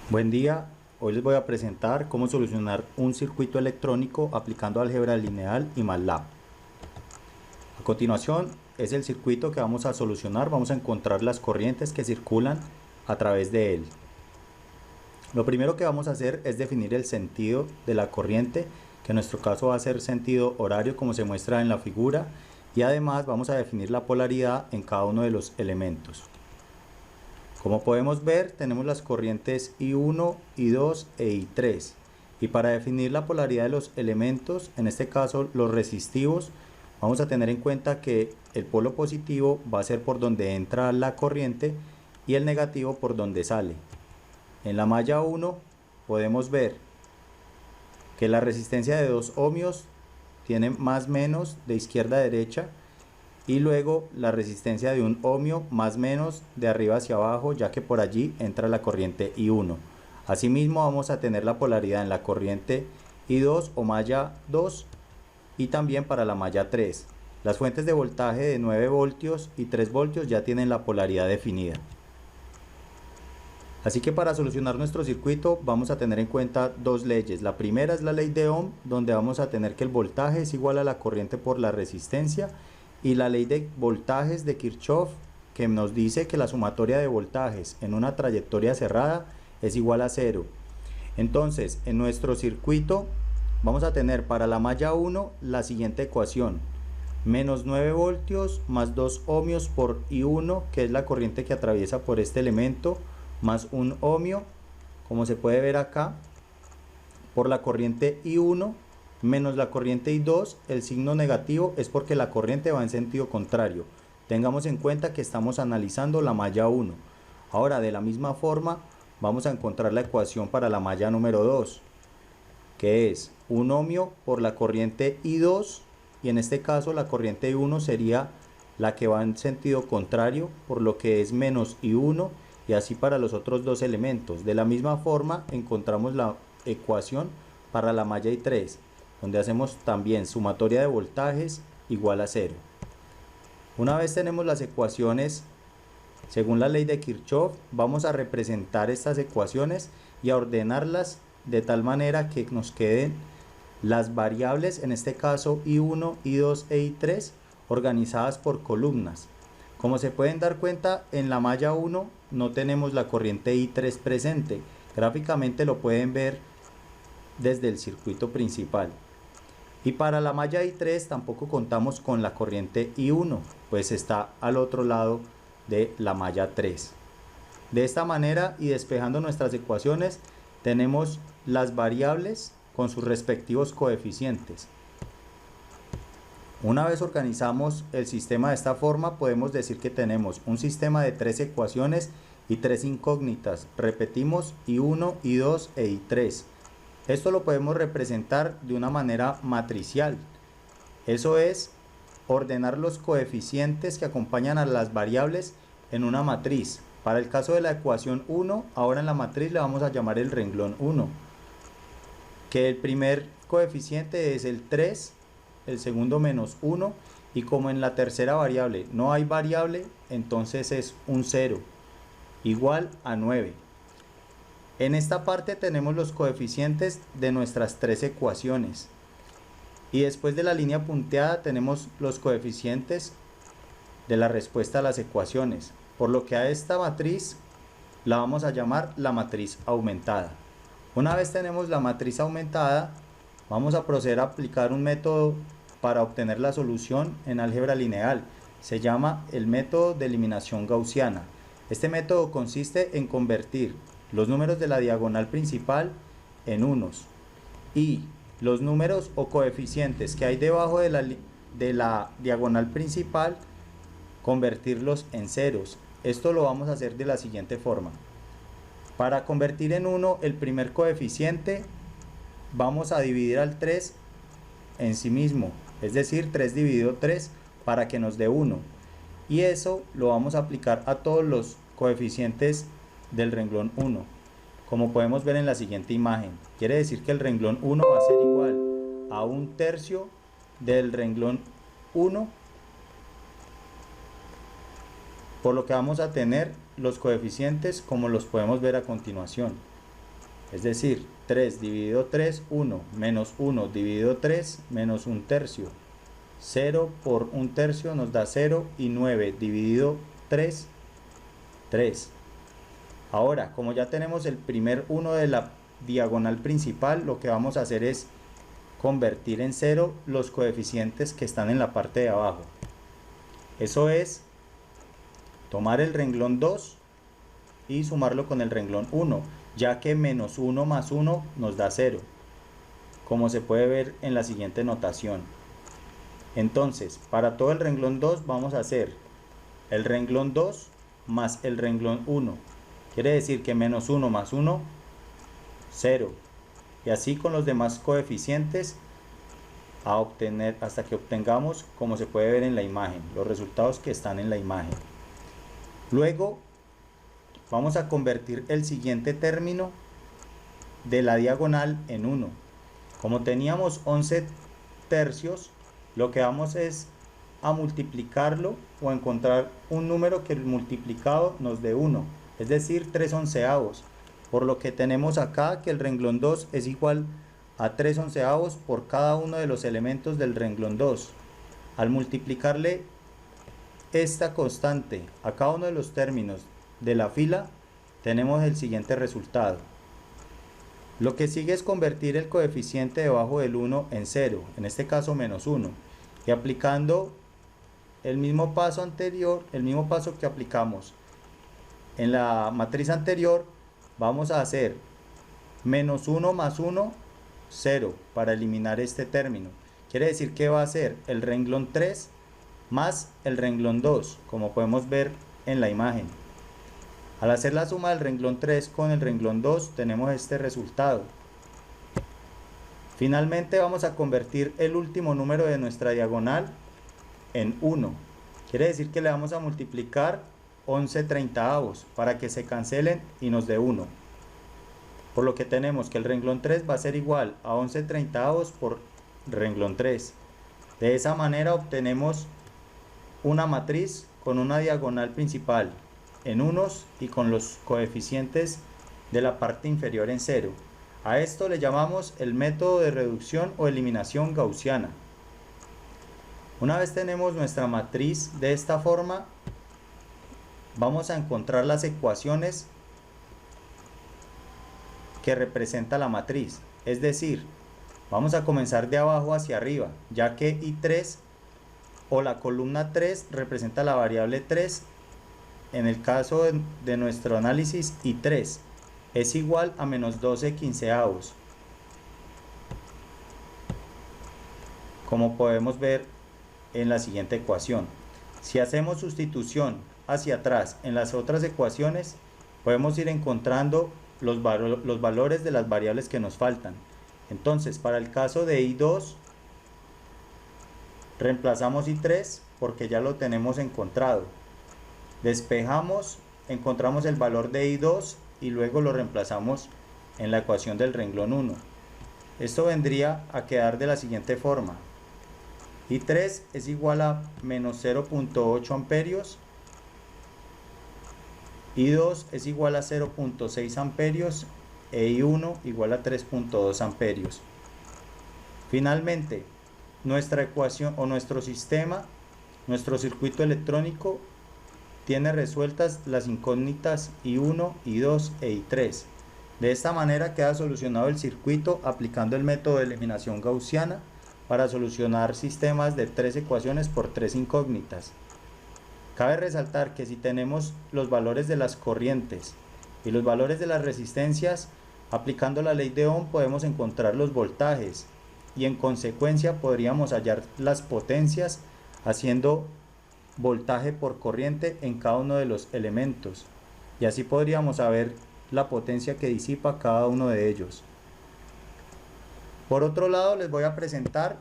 Buen día, hoy les voy a presentar cómo solucionar un circuito electrónico aplicando álgebra lineal y MATLAB. A continuación es el circuito que vamos a solucionar, vamos a encontrar las corrientes que circulan a través de él. Lo primero que vamos a hacer es definir el sentido de la corriente, que en nuestro caso va a ser sentido horario como se muestra en la figura, y además vamos a definir la polaridad en cada uno de los elementos. Como podemos ver, tenemos las corrientes I1, I2 e I3. Y para definir la polaridad de los elementos, en este caso los resistivos, vamos a tener en cuenta que el polo positivo va a ser por donde entra la corriente y el negativo por donde sale. En la malla 1 podemos ver que la resistencia de 2 ohmios tiene más menos de izquierda a derecha, y luego la resistencia de 1 ohmio más menos de arriba hacia abajo, ya que por allí entra la corriente I1. Asimismo vamos a tener la polaridad en la corriente I2 o malla 2 y también para la malla 3. Las fuentes de voltaje de 9 voltios y 3 voltios ya tienen la polaridad definida. Así que para solucionar nuestro circuito vamos a tener en cuenta dos leyes. La primera es la ley de Ohm, donde vamos a tener que el voltaje es igual a la corriente por la resistencia, y la ley de voltajes de Kirchhoff, que nos dice que la sumatoria de voltajes en una trayectoria cerrada es igual a 0. Entonces, en nuestro circuito vamos a tener para la malla 1 la siguiente ecuación: menos 9 voltios más 2 ohmios por I1, que es la corriente que atraviesa por este elemento, más 1 ohmio, como se puede ver acá, por la corriente I1 menos la corriente I2. El signo negativo es porque la corriente va en sentido contrario. Tengamos en cuenta que estamos analizando la malla 1. Ahora, de la misma forma, vamos a encontrar la ecuación para la malla número 2, que es 1 ohmio por la corriente I2, y en este caso la corriente I1 sería la que va en sentido contrario, por lo que es menos I1, y así para los otros dos elementos. De la misma forma encontramos la ecuación para la malla I3, donde hacemos también sumatoria de voltajes igual a 0. Una vez tenemos las ecuaciones según la ley de Kirchhoff, vamos a representar estas ecuaciones y a ordenarlas de tal manera que nos queden las variables, en este caso I1, I2 e I3, organizadas por columnas. Como se pueden dar cuenta, en la malla 1 no tenemos la corriente I3 presente. Gráficamente lo pueden ver desde el circuito principal. Y para la malla I3 tampoco contamos con la corriente I1, pues está al otro lado de la malla 3. De esta manera, y despejando nuestras ecuaciones, tenemos las variables con sus respectivos coeficientes. Una vez organizamos el sistema de esta forma, podemos decir que tenemos un sistema de 3 ecuaciones y 3 incógnitas. Repetimos, I1, I2 e I3. Esto lo podemos representar de una manera matricial. Eso es, ordenar los coeficientes que acompañan a las variables en una matriz. Para el caso de la ecuación 1, ahora en la matriz le vamos a llamar el renglón 1, que el primer coeficiente es el 3, el segundo menos 1, y como en la tercera variable no hay variable, entonces es un 0, igual a 9. En esta parte tenemos los coeficientes de nuestras 3 ecuaciones, y después de la línea punteada tenemos los coeficientes de la respuesta a las ecuaciones, por lo que a esta matriz la vamos a llamar la matriz aumentada. Una vez tenemos la matriz aumentada, vamos a proceder a aplicar un método para obtener la solución en álgebra lineal. Se llama el método de eliminación gaussiana. Este método consiste en convertir los números de la diagonal principal en unos y los números o coeficientes que hay debajo de la diagonal principal, convertirlos en ceros. Esto lo vamos a hacer de la siguiente forma. Para convertir en 1 el primer coeficiente, vamos a dividir al 3 en sí mismo, es decir, 3 dividido 3 para que nos dé 1. Y eso lo vamos a aplicar a todos los coeficientes del renglón 1. Como podemos ver en la siguiente imagen, quiere decir que el renglón 1 va a ser igual a 1/3 del renglón 1, por lo que vamos a tener los coeficientes como los podemos ver a continuación. Es decir, 3 dividido 3, 1, menos 1 dividido 3, menos 1/3. 0 por 1/3 nos da 0 y 9 dividido 3, 3. Ahora, como ya tenemos el primer 1 de la diagonal principal, lo que vamos a hacer es convertir en 0 los coeficientes que están en la parte de abajo. Eso es tomar el renglón 2 y sumarlo con el renglón 1, ya que menos 1 más 1 nos da 0, como se puede ver en la siguiente notación. Entonces, para todo el renglón 2 vamos a hacer el renglón 2 más el renglón 1. Quiere decir que menos 1 más 1, 0. Y así con los demás coeficientes a obtener hasta que obtengamos, como se puede ver en la imagen, los resultados que están en la imagen. Luego vamos a convertir el siguiente término de la diagonal en 1. Como teníamos 11/3, lo que vamos es a multiplicarlo o a encontrar un número que el multiplicado nos dé 1, es decir, 3/11, por lo que tenemos acá que el renglón 2 es igual a 3/11 por cada uno de los elementos del renglón 2. Al multiplicarle esta constante a cada uno de los términos de la fila, tenemos el siguiente resultado. Lo que sigue es convertir el coeficiente debajo del 1 en 0, en este caso menos 1, y aplicando el mismo paso anterior, el mismo paso que aplicamos en la matriz anterior, vamos a hacer menos 1 más 1, 0, para eliminar este término. Quiere decir que va a ser el renglón 3 más el renglón 2, como podemos ver en la imagen. Al hacer la suma del renglón 3 con el renglón 2 tenemos este resultado. Finalmente vamos a convertir el último número de nuestra diagonal en 1. Quiere decir que le vamos a multiplicar 11/30 para que se cancelen y nos dé 1. Por lo que tenemos que el renglón 3 va a ser igual a 11/30 por renglón 3. De esa manera obtenemos una matriz con una diagonal principal en unos y con los coeficientes de la parte inferior en 0. A esto le llamamos el método de reducción o eliminación gaussiana. Una vez tenemos nuestra matriz de esta forma, vamos a encontrar las ecuaciones que representa la matriz. Es decir, vamos a comenzar de abajo hacia arriba, ya que I3 o la columna 3 representa la variable 3. En el caso de nuestro análisis, I3 es igual a menos 12/15, como podemos ver en la siguiente ecuación. Si hacemos sustitución hacia atrás en las otras ecuaciones, podemos ir encontrando los valores de las variables que nos faltan. Entonces, para el caso de I2, reemplazamos I3 porque ya lo tenemos encontrado. Despejamos, encontramos el valor de I2 y luego lo reemplazamos en la ecuación del renglón 1. Esto vendría a quedar de la siguiente forma. I3 es igual a menos 0.8 amperios. I2 es igual a 0.6 amperios e I1 igual a 3.2 amperios. Finalmente, nuestra ecuación o nuestro sistema, nuestro circuito electrónico, tiene resueltas las incógnitas I1, I2 e I3. De esta manera queda solucionado el circuito aplicando el método de eliminación gaussiana para solucionar sistemas de 3 ecuaciones por 3 incógnitas. Cabe resaltar que si tenemos los valores de las corrientes y los valores de las resistencias, aplicando la ley de Ohm podemos encontrar los voltajes y en consecuencia podríamos hallar las potencias haciendo voltaje por corriente en cada uno de los elementos, y así podríamos saber la potencia que disipa cada uno de ellos. Por otro lado, les voy a presentar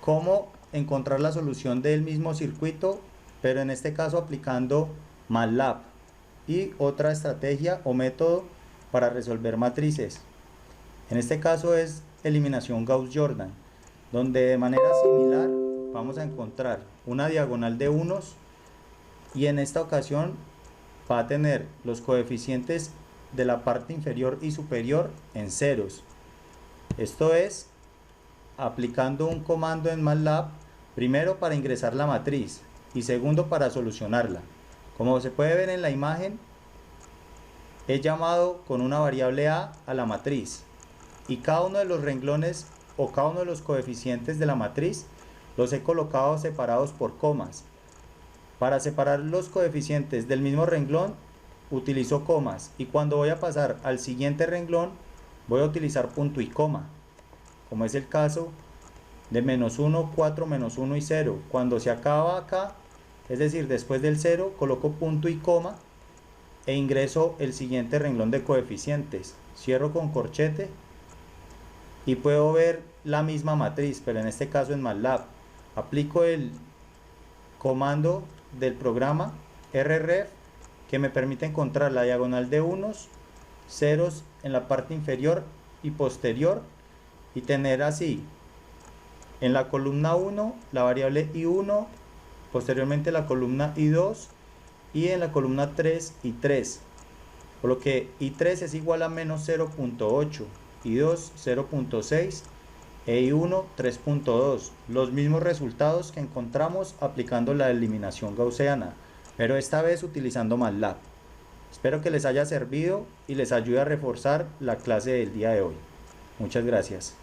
cómo encontrar la solución del mismo circuito, pero en este caso aplicando MATLAB y otra estrategia o método para resolver matrices. En este caso es eliminación Gauss-Jordan, donde de manera similar vamos a encontrar una diagonal de unos y en esta ocasión va a tener los coeficientes de la parte inferior y superior en ceros. Esto es aplicando un comando en MATLAB, primero para ingresar la matriz y segundo para solucionarla. Como se puede ver en la imagen, he llamado con una variable a la matriz y cada uno de los renglones o cada uno de los coeficientes de la matriz los he colocado separados por comas. Para separar los coeficientes del mismo renglón utilizo comas y cuando voy a pasar al siguiente renglón voy a utilizar punto y coma, como es el caso de -1, 4, -1 y 0. Cuando se acaba acá, es decir, después del 0, coloco punto y coma e ingreso el siguiente renglón de coeficientes. Cierro con corchete y puedo ver la misma matriz, pero en este caso en MATLAB. Aplico el comando del programa rref que me permite encontrar la diagonal de unos, ceros en la parte inferior y posterior y tener así en la columna 1 la variable i1, posteriormente la columna i2 y en la columna 3 i3, por lo que i3 es igual a menos 0.8, i2 0.6 e i1 3.2, los mismos resultados que encontramos aplicando la eliminación gaussiana, pero esta vez utilizando MATLAB. Espero que les haya servido y les ayude a reforzar la clase del día de hoy. Muchas gracias.